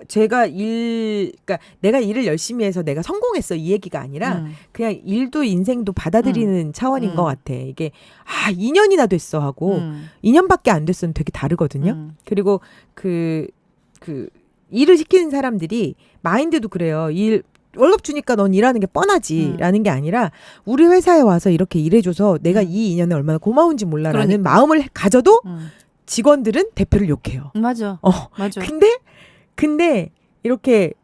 제가 그러니까 내가 일을 열심히 해서 내가 성공했어 이 얘기가 아니라 그냥 일도 인생도 받아들이는 차원인 것 같아. 이게 2년이나 됐어 하고 2년밖에 안 됐으면 되게 다르거든요. 그리고 그 일을 시키는 사람들이 마인드도 그래요. 월급 주니까 넌 일하는 게 뻔하지라는 게 아니라 우리 회사에 와서 이렇게 일해줘서 내가 이 2년에 얼마나 고마운지 몰라라는 마음을 가져도 직원들은 대표를 욕해요. 맞아. 맞아. 근데 이렇게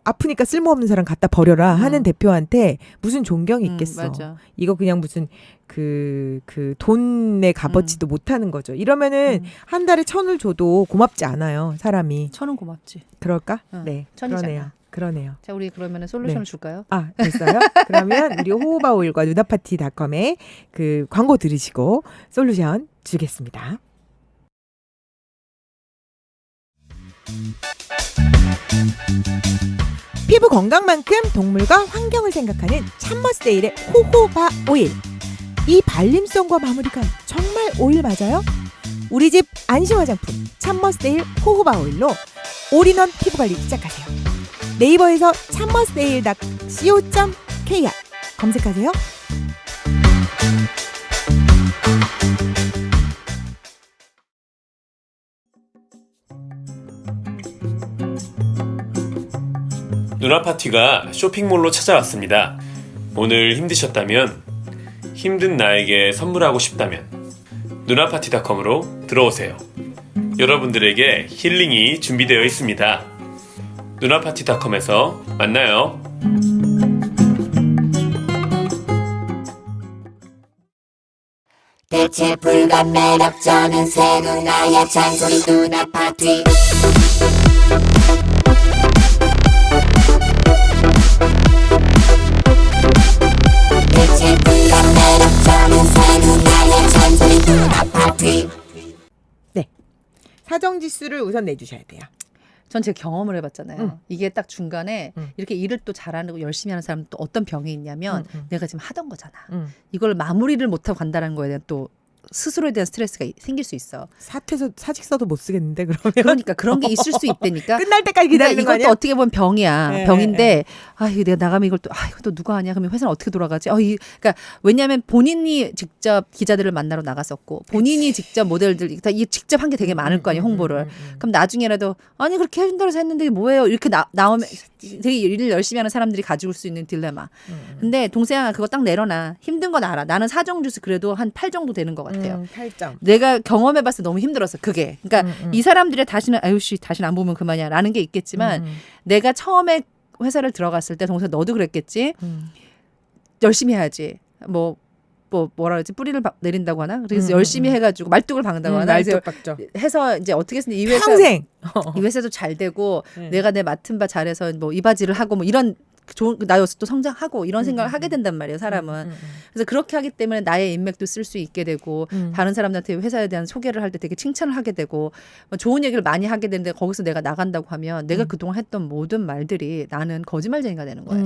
아프니까 쓸모없는 사람 갖다 버려라 하는 대표한테 무슨 존경이 있겠어. 맞아. 이거 그냥 무슨 그 돈의 값어치도 못하는 거죠. 이러면은 한 달에 1,000을 줘도 고맙지 않아요. 사람이. 1,000은 고맙지. 그럴까? 응, 네. 1,000이잖아. 그러네요. 자, 우리 그러면은 솔루션을 네. 줄까요? 됐어요? 그러면 우리 호호바 오일과 누나파티닷컴의 그 광고 들으시고 솔루션 주겠습니다. 피부 건강만큼 동물과 환경을 생각하는 참머스데일의 호호바 오일. 이 발림성과 마무리감 정말 오일 맞아요? 우리 집 안심 화장품 참머스데일 호호바 오일로 올인원 피부 관리 시작하세요. 네이버에서 참머스데일.co.kr 검색하세요. 누나파티가 쇼핑몰로 찾아왔습니다. 오늘 힘드셨다면, 힘든 나에게 선물하고 싶다면 누나파티닷컴으로 들어오세요. 여러분들에게 힐링이 준비되어 있습니다. 누나파티닷컴에서 만나요. 대체 불감 매력적인 새 누나의 잔소리 누나파티. 대체 불감 매력적인 새 누나의 잔소리 누나파티. 네. 사정지수를 우선 내주셔야 돼요. 전 제 경험을 해봤잖아요. 이게 딱 중간에 이렇게 일을 또 잘하고 열심히 하는 사람은 또 어떤 병이 있냐면 내가 지금 하던 거잖아. 이걸 마무리를 못하고 간다는 거에 대한 또 스스로에 대한 스트레스가 생길 수 있어. 사직서도 못 쓰겠는데 그러면. 그러니까 그런 게 있을 수 있다니까. 끝날 때까지 기다리는 거 이것도 아니야? 어떻게 보면 병이야. 네, 병인데 이거 내가 나가면 이걸 또 이거 누가 하냐? 그러면 회사는 어떻게 돌아가지? 그러니까 왜냐하면 본인이 직접 기자들을 만나러 나갔었고 본인이 직접 모델들 이 직접 한 게 되게 많을 거 아니야 홍보를. 그럼 나중에라도 아니 그렇게 해준다고 해서 했는데 뭐예요? 이렇게 나오면 되게 일을 열심히 하는 사람들이 가지고 올 수 있는 딜레마. 근데 동생아 그거 딱 내려놔. 힘든 건 알아. 나는 사정주스 그래도 한 8 정도 되는 것 같아요. 8점. 내가 경험해봤을 때 너무 힘들었어 그게. 그러니까 이 사람들이 다시는 다시는 안 보면 그만이야라는 게 있겠지만 내가 처음에 회사를 들어갔을 때 동생 너도 그랬겠지. 열심히 해야지. 뭐라 그러지 뿌리를 내린다고 하나. 그래서 열심히 해가지고 말뚝을 박는다고 하나. 말뚝박죠. 해서 이제 어떻게 했는데 이 회사 평생 이 회사도 잘 되고 내가 내 맡은 바 잘해서 뭐 이바지를 하고 뭐 이런 좋은 나여서 또 성장하고 이런 생각을 하게 된단 말이에요. 사람은. 그래서 그렇게 하기 때문에 나의 인맥도 쓸 수 있게 되고 다른 사람들한테 회사에 대한 소개를 할 때 되게 칭찬을 하게 되고 뭐 좋은 얘기를 많이 하게 되는데 거기서 내가 나간다고 하면 내가 그동안 했던 모든 말들이 나는 거짓말쟁이가 되는 거예요.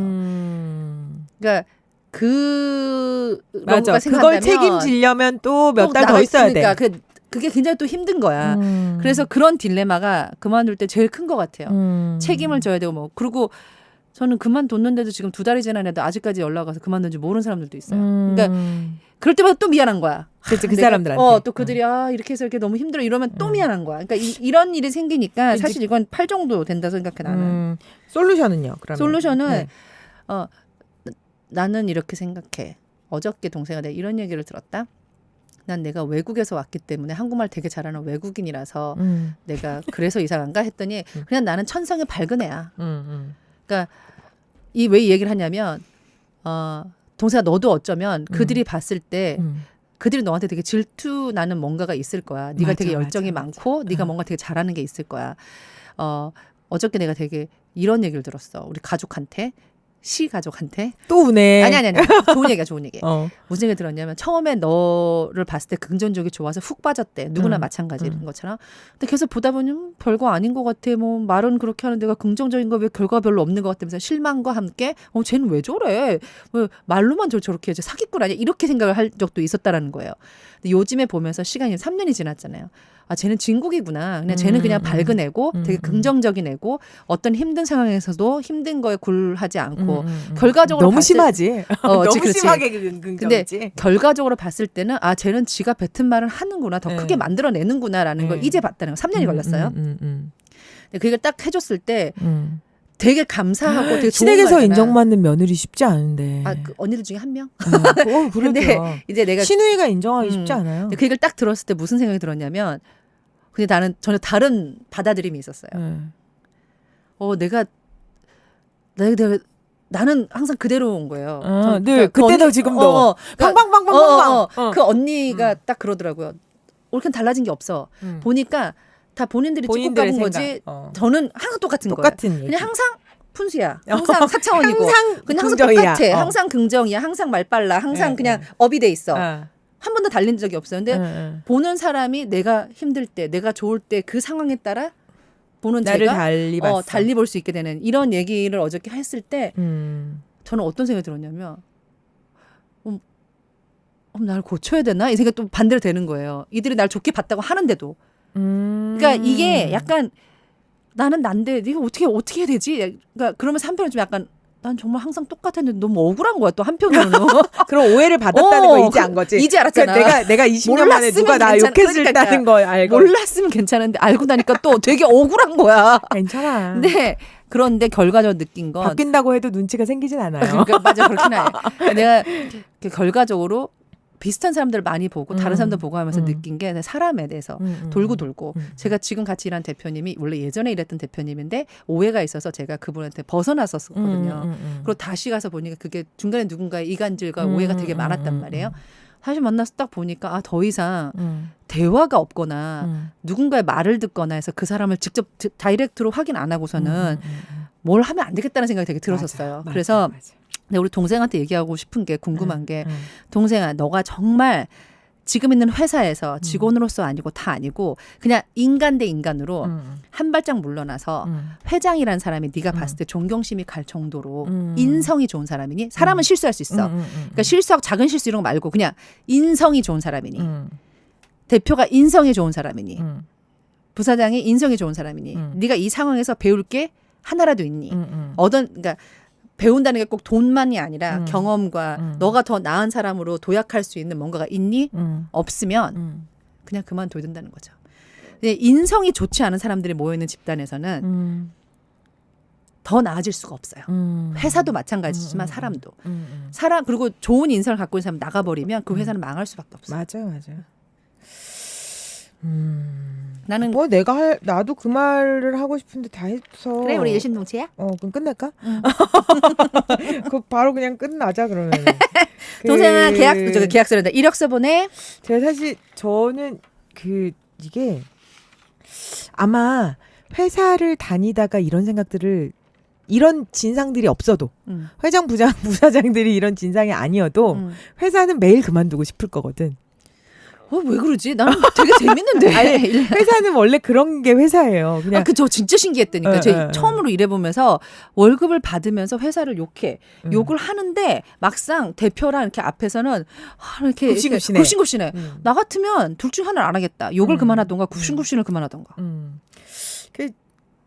그러니까 그 맞아. 그걸 책임지려면 또 몇 달 더 있어야 돼. 그러니까 그게 굉장히 또 힘든 거야. 그래서 그런 딜레마가 그만둘 때 제일 큰 것 같아요. 책임을 져야 되고 뭐 그리고 저는 그만뒀는데도 지금 2달이 지났는데도 아직까지 연락 와서 그만둔지 모르는 사람들도 있어요. 그러니까 그럴 때마다 또 미안한 거야. 그치, 그 사람들한테. 또 그들이 이렇게 해서 이렇게 너무 힘들어 이러면 또 미안한 거야. 그러니까 이런 일이 생기니까 사실 이건 팔 정도 된다 생각해 나는. 솔루션은요? 그러면? 솔루션은 네. 나는 이렇게 생각해. 어저께 동생아 내가 이런 얘기를 들었다. 난 내가 외국에서 왔기 때문에 한국말 되게 잘하는 외국인이라서 내가 그래서 이상한가 했더니 그냥 나는 천성이 밝은 애야. 그러니까 왜 이 얘기를 하냐면 동생아 너도 어쩌면 그들이 봤을 때 그들이 너한테 되게 질투 나는 뭔가가 있을 거야. 네가 맞아, 되게 열정이 맞아. 많고 네가 뭔가 되게 잘하는 게 있을 거야. 어저께 내가 되게 이런 얘기를 들었어. 우리 가족한테. 시 가족한테 또 우네. 아니 좋은 얘기야 좋은 얘기. 어. 무슨 얘기 들었냐면 처음에 너를 봤을 때 긍정적이 좋아서 훅 빠졌대. 누구나 마찬가지인 것처럼. 근데 계속 보다 보니 별거 아닌 것 같아. 뭐 말은 그렇게 하는데 내가 긍정적인 거 왜 결과가 별로 없는 것 같다면서 실망과 함께 쟤는 왜 저래? 뭐 말로만 저렇게 해서 사기꾼 아니야? 이렇게 생각을 할 적도 있었다라는 거예요. 근데 요즘에 보면서 시간이 3년이 지났잖아요. 쟤는 진국이구나. 그냥 쟤는 그냥 밝은 애고 되게 긍정적인 애고 어떤 힘든 상황에서도 힘든 거에 굴하지 않고 결과적으로 너무 봤을 심하지. 너무 그렇지. 심하게 근데 긍정이지. 결과적으로 봤을 때는 쟤는 지가 뱉은 말을 하는구나. 더 네. 크게 만들어내는구나라는 걸 이제 봤다는 거. 3년이 걸렸어요. 근데 그걸 딱 해줬을 때 되게 감사하고 되게 좋은 시댁에서 말이잖아. 인정받는 며느리 쉽지 않은데. 그 언니들 중에 한 명? 그래도 근데 이제 내가 신우이가 인정하기 쉽지 않아요. 근데 그 얘기를 딱 들었을 때 무슨 생각이 들었냐면 근데 나는 전혀 다른 받아들임이 있었어요. 나는 항상 그대로인 거예요. 늘 그때도 지금도 팡팡팡팡팡. 그 언니가 딱 그러더라고요. 올케는 달라진 게 없어. 보니까 다 본인들이 찍고 본인들의 가본 생각. 거지. 저는 항상 똑같은 거예요. 똑같은 얘기. 그냥 항상 푼수야. 항상 4차원이고. 항상 그냥 항상 긍정이야. 똑같아. 항상 긍정이야. 항상 말 빨라. 항상 그냥 업이 돼 있어. 한 번도 달린 적이 없어요. 근데 보는 사람이 내가 힘들 때, 내가 좋을 때 그 상황에 따라 보는 나를 제가 달리 봤어. 달리 볼 수 있게 되는 이런 얘기를 어저께 했을 때 저는 어떤 생각이 들었냐면 나를 고쳐야 되나? 이 생각이 또 반대로 되는 거예요. 이들이 날 좋게 봤다고 하는데도. 그러니까 이게 약간 나는 난데 네가 어떻게 해야 되지? 그러니까 그러면서 한편으로 좀 약간 난 정말 항상 똑같았는데 너무 억울한 거야 또 한편으로는. 그럼 오해를 받았다는 거 이제 안 거지. 이제 알았잖아. 그러니까 내가 20년 만에 누가 나 욕했을다는 걸 알고. 몰랐으면 괜찮은데 알고 나니까 또 되게 억울한 거야. 괜찮아. 그런데 결과적으로 느낀 건 바뀐다고 해도 눈치가 생기진 않아요. 그러니까 맞아 그렇긴 해. 내가 결과적으로 비슷한 사람들을 많이 보고 다른 사람들 보고 하면서 느낀 게 사람에 대해서 돌고 제가 지금 같이 일한 대표님이 원래 예전에 일했던 대표님인데 오해가 있어서 제가 그분한테 벗어났었거든요. 그리고 다시 가서 보니까 그게 중간에 누군가의 이간질과 오해가 되게 많았단 말이에요. 다시 만나서 딱 보니까 더 이상 대화가 없거나 누군가의 말을 듣거나 해서 그 사람을 직접 다이렉트로 확인 안 하고서는 뭘 하면 안 되겠다는 생각이 되게 들었었어요. 맞아. 그래서 근데 우리 동생한테 얘기하고 싶은 게 궁금한 게 동생아 너가 정말 지금 있는 회사에서 직원으로서 아니고 다 아니고 그냥 인간 대 인간으로 한 발짝 물러나서 회장이라는 사람이 네가 봤을 때 존경심이 갈 정도로 인성이 좋은 사람이니 사람은 실수할 수 있어. 그러니까 실수하고 작은 실수 이런 거 말고 그냥 인성이 좋은 사람이니 대표가 인성이 좋은 사람이니 부사장이 인성이 좋은 사람이니 네가 이 상황에서 배울 게 하나라도 있니? 그러니까 배운다는 게 꼭 돈만이 아니라 경험과 너가 더 나은 사람으로 도약할 수 있는 뭔가가 있니? 없으면 그냥 그만둬야 된다는 거죠. 인성이 좋지 않은 사람들이 모여있는 집단에서는 더 나아질 수가 없어요. 회사도 마찬가지지만 사람도. 그리고 좋은 인성을 갖고 있는 사람 나가버리면 그 회사는 망할 수밖에 없어요. 맞아요. 나는 나도 그 말을 하고 싶은데 다 했어. 그래 우리 일심동체야? 그럼 끝낼까? 그 바로 그냥 끝나자 그러면. 동생아 계약서란다. 이력서 보내. 제가 사실 저는 이게 아마 회사를 다니다가 이런 생각들을 이런 진상들이 없어도 회장 부사장들이 이런 진상이 아니어도 회사는 매일 그만두고 싶을 거거든. 왜 그러지? 나는 되게 재밌는데. 아니, 회사는 원래 그런 게 회사예요. 그냥 저 진짜 신기했다니까. 제가 처음으로 일해보면서 월급을 받으면서 회사를 욕을 하는데 막상 대표랑 이렇게 앞에서는 이렇게 굽신굽신해. 굽신굽신해. 나 같으면 둘 중 하나를 안 하겠다. 욕을 그만하던가 굽신굽신을 그만하던가.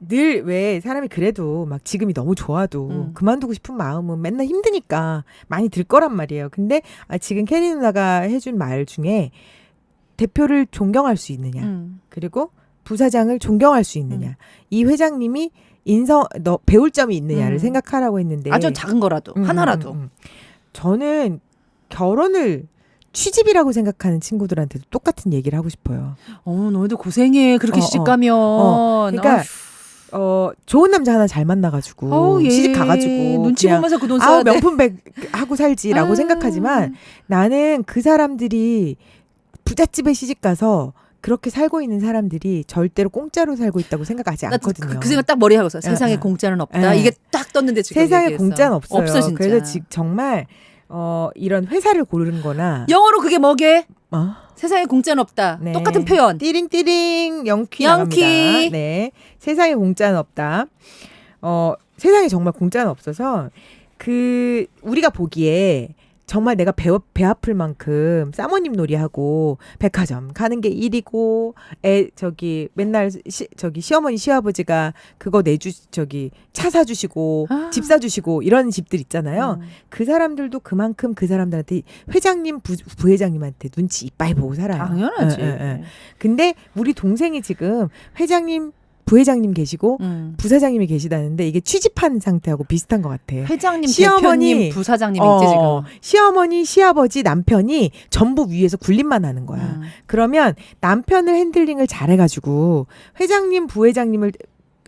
늘 왜 사람이 그래도 막 지금이 너무 좋아도 그만두고 싶은 마음은 맨날 힘드니까 많이 들 거란 말이에요. 근데 지금 캐리 누나가 해준 말 중에 대표를 존경할 수 있느냐, 그리고 부사장을 존경할 수 있느냐, 이 회장님이 너 배울 점이 있느냐를 생각하라고 했는데 아주 작은 거라도 하나라도. 저는 결혼을 취집이라고 생각하는 친구들한테도 똑같은 얘기를 하고 싶어요. 너희도 고생해. 그렇게 시집 가면. 그러니까 좋은 남자 하나 잘 만나가지고 시집 가가지고 눈치 보면서 그 돈 써야 돼. 명품백 하고 살지라고 생각하지만 나는 그 사람들이 부잣집에 시집 가서 그렇게 살고 있는 사람들이 절대로 공짜로 살고 있다고 생각하지 않거든요. 그 생각 딱 머리에 하고 있어. 세상에 공짜는 없다. 이게 딱 떴는데 지금 세상에 얘기했어. 공짜는 없어요. 없어 진짜. 그래서 정말 이런 회사를 고르는 거나 영어로 그게 뭐게? 어? 세상에 공짜는 없다. 네. 똑같은 표현. 띠링띠링 영퀴 영퀴. 나갑니다. 네, 세상에 공짜는 없다. 세상에 정말 공짜는 없어서 우리가 보기에 정말 내가 배 아플 만큼 사모님 놀이하고 백화점 가는 게 일이고 맨날 시어머니 시아버지가 그거 차 사주시고 집 사주시고 이런 집들 있잖아요. 그 사람들도 그만큼 그 사람들한테 회장님 부회장님한테 눈치 이빨 보고 살아요. 당연하지. 근데 우리 동생이 지금 회장님 부회장님 계시고 부사장님이 계시다는데 이게 취집한 상태하고 비슷한 것 같아. 회장님, 대표님, 부사장님이 있지 지금. 시어머니, 시아버지, 남편이 전부 위에서 군림만 하는 거야. 그러면 남편을 핸들링을 잘해가지고 회장님,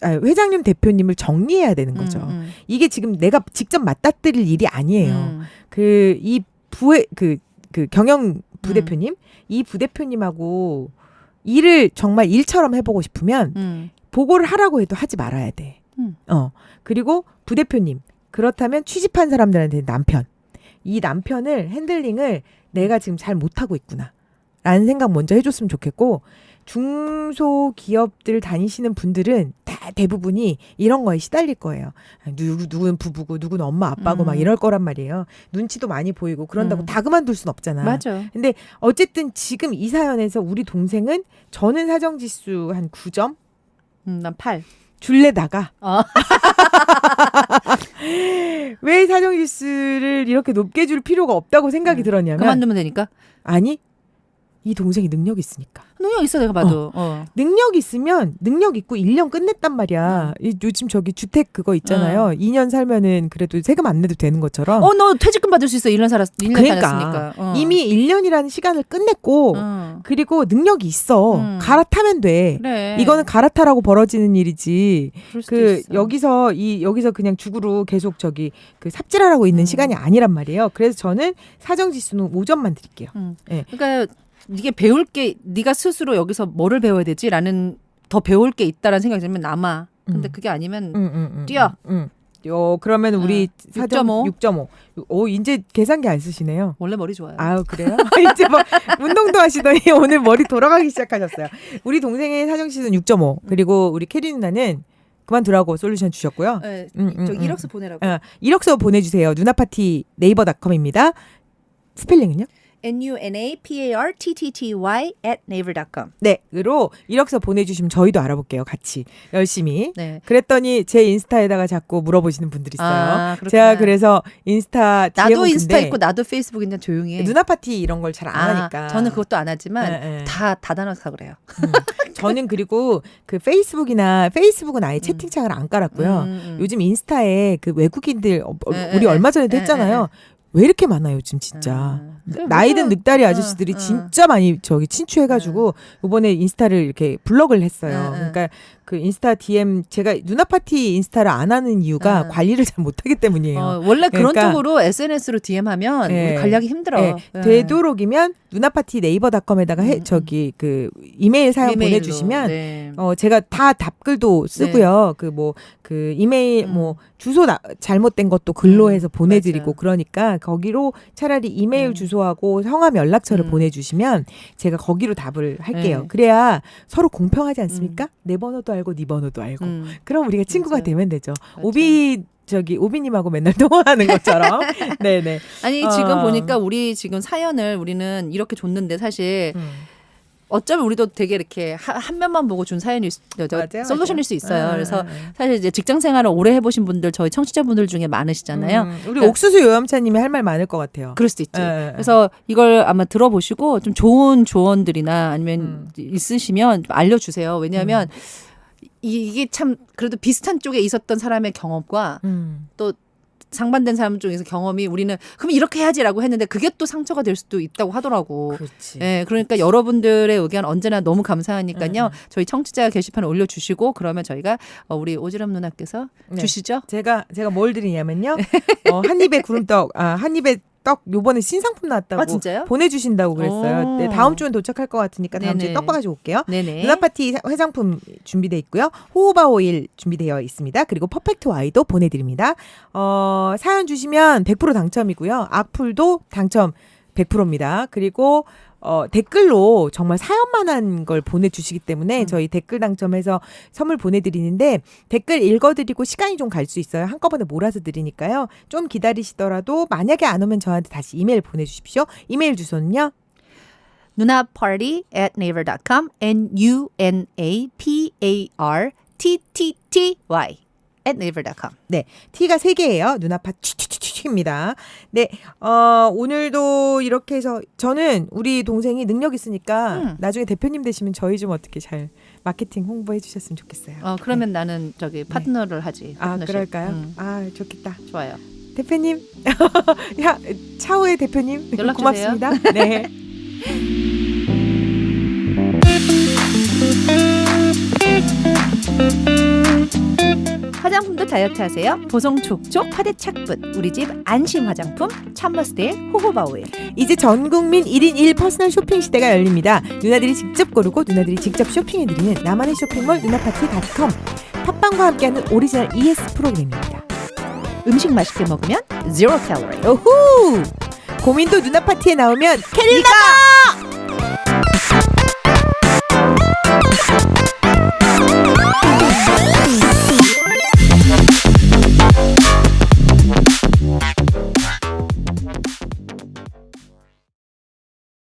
회장님, 대표님을 정리해야 되는 거죠. 이게 지금 내가 직접 맞닥뜨릴 일이 아니에요. 이 경영 부대표님, 이 부대표님하고 일을 정말 일처럼 해보고 싶으면 보고를 하라고 해도 하지 말아야 돼. 그리고 부대표님, 그렇다면 취집한 사람들한테 이 남편을 핸들링을 내가 지금 잘 못하고 있구나 라는 생각 먼저 해줬으면 좋겠고, 중소기업들 다니시는 분들은 대부분이 이런 거에 시달릴 거예요. 누구는 부부고 누구는 엄마 아빠고 막 이럴 거란 말이에요. 눈치도 많이 보이고 그런다고 다 그만둘 순 없잖아. 맞아. 근데 어쨌든 지금 이 사연에서 우리 동생은 저는 사정지수 한 9점? 난 8. 줄래다가 왜 사정지수를 이렇게 높게 줄 필요가 없다고 생각이 들었냐면 그만두면 되니까? 아니, 이 동생이 능력이 있으니까. 능력 있어 내가 봐도. 능력 있으면 능력 있고 1년 끝냈단 말이야. 요즘 주택 그거 있잖아요. 2년 살면은 그래도 세금 안 내도 되는 것처럼. 너 퇴직금 받을 수 있어. 1년 그러니까 살았으니까. 이미 1년이라는 시간을 끝냈고 그리고 능력이 있어. 갈아타면 돼. 그래. 이거는 갈아타라고 벌어지는 일이지. 그럴 수도 있어. 여기서 그냥 죽으로 계속 삽질하라고 있는 시간이 아니란 말이에요. 그래서 저는 사정지수는 5점만 드릴게요. 네. 그러니까 이게 배울 게 네가 스스로 여기서 뭐를 배워야 되지라는 더 배울 게 있다라는 생각이 들면 남아. 근데 그게 아니면 뛰어. 그러면 우리 6.5. 6.5. 이제 계산기 안 쓰시네요. 원래 머리 좋아요. 아유, 그래요? 이제 운동도 하시더니 오늘 머리 돌아가기 시작하셨어요. 우리 동생의 사정지수는 6.5. 그리고 우리 캐리 누나는 그만두라고 솔루션 주셨고요. 네, 이력서 보내라고. 이력서 보내주세요. 누나파티 네이버닷컴입니다. 스펠링은요? NUNAPARTTY@naver.com. 네,으로 이력서 보내주시면 저희도 알아볼게요. 같이 열심히. 네. 그랬더니 제 인스타에다가 자꾸 물어보시는 분들이 있어요. 그렇구나. 제가 그래서 인스타 나도 DM은 인스타 근데 있고 나도 페이스북 있는데 조용히 해. 누나 파티 이런 걸 잘 안 하니까. 저는 그것도 안 하지만 네. 다 닫아놔서 그래요. 저는 그리고 페이스북은 아예 채팅창을 안 깔았고요. 요즘 인스타에 외국인들 우리 얼마 전에도 했잖아요. 왜 이렇게 많아요, 요즘 진짜. 나이든 늑다리 아저씨들이 진짜 많이 저기 친추해가지고 이번에 인스타를 이렇게 블럭을 했어요. 그러니까 그 인스타 DM 제가 누나 파티 인스타를 안 하는 이유가 관리를 잘 못하기 때문이에요. 원래 그런 그러니까, 쪽으로 SNS로 DM하면 네. 우리 관리하기 힘들어. 네. 되도록이면 누나파티 네이버닷컴에다가 저기 그 이메일 사연 이메일로. 보내주시면 네. 제가 다 답글도 쓰고요. 그 이메일 뭐 주소 잘못된 것도 글로 해서 보내드리고 맞아요. 그러니까 거기로 차라리 이메일 주소하고 성함 연락처를 보내주시면 제가 거기로 답을 할게요. 네. 그래야 서로 공평하지 않습니까? 내 번호도 알고 네 번호도 알고. 그럼 우리가 친구가 맞아요. 되면 되죠. 맞아요. 오비님하고 맨날 통화하는 것처럼. 네네. 아니 지금 보니까 우리 지금 사연을 우리는 이렇게 줬는데 사실 어쩌면 우리도 되게 이렇게 한 면만 보고 준 사연일 맞아요, 솔루션일 수 있어요. 맞아요. 그래서 사실 이제 직장 생활을 오래 해보신 분들 저희 청취자분들 중에 많으시잖아요. 우리 그러니까 옥수수 요염차님이 할 말 많을 것 같아요. 그럴 수도 있지. 예. 그래서 이걸 아마 들어보시고 좀 좋은 조언들이나 아니면 있으시면 좀 알려주세요. 왜냐하면 이게 참 그래도 비슷한 쪽에 있었던 사람의 경험과 또 상반된 사람 중에서 경험이 우리는 그럼 이렇게 해야지라고 했는데 그게 또 상처가 될 수도 있다고 하더라고. 그렇지. 예, 그러니까 여러분들의 의견 언제나 너무 감사하니까요. 저희 청취자 게시판에 올려주시고 그러면 저희가 우리 오지랖 누나께서 네. 주시죠. 제가 뭘 드리냐면요. 한 입에 구름떡, 한 입에 떡 요번에 신상품 나왔다고 아, 진짜요? 보내주신다고 그랬어요. 오. 네, 다음 주엔 도착할 것 같으니까 다음 주에 네네. 떡 가지고 올게요. 네네. 누나파티 화장품 준비돼 있고요. 호호바 오일 준비되어 있습니다. 그리고 퍼펙트 와이도 보내드립니다. 사연 주시면 100% 당첨이고요. 악플도 당첨 100%입니다. 그리고 댓글로 정말 사연만한 걸 보내주시기 때문에 저희 댓글 당첨해서 선물 보내드리는데 댓글 읽어드리고 시간이 좀 갈 수 있어요. 한꺼번에 몰아서 드리니까요. 좀 기다리시더라도 만약에 안 오면 저한테 다시 이메일 보내주십시오. 이메일 주소는요. nunaparty@naver.com nunapartty @naver.com. 네, T가 3개예요. 누나파티입니다. 네, 오늘도 이렇게 해서 저는 우리 동생이 능력 있으니까 나중에 대표님 되시면 저희 좀 어떻게 잘 마케팅 홍보해 주셨으면 좋겠어요. 그러면 나는 저기 파트너를 하지. 아, 파트너십. 그럴까요? 아, 좋겠다. 좋아요. 대표님, 야, 차후의 대표님 연락 고맙습니다. 네. 화장품도 다이어트 하세요. 보송 촉촉 파데 착붙 우리 집 안심 화장품 참머스테일 호호바 오일. 이제 전 국민 1인 1 퍼스널 쇼핑 시대가 열립니다. 누나들이 직접 고르고 누나들이 직접 쇼핑해드리는 나만의 쇼핑몰 누나파티.com. 팟빵과 함께하는 오리지널 ES 프로그램입니다. 음식 맛있게 먹으면 제로 칼로리. 오후! 고민도 누나파티에 나오면 캐리가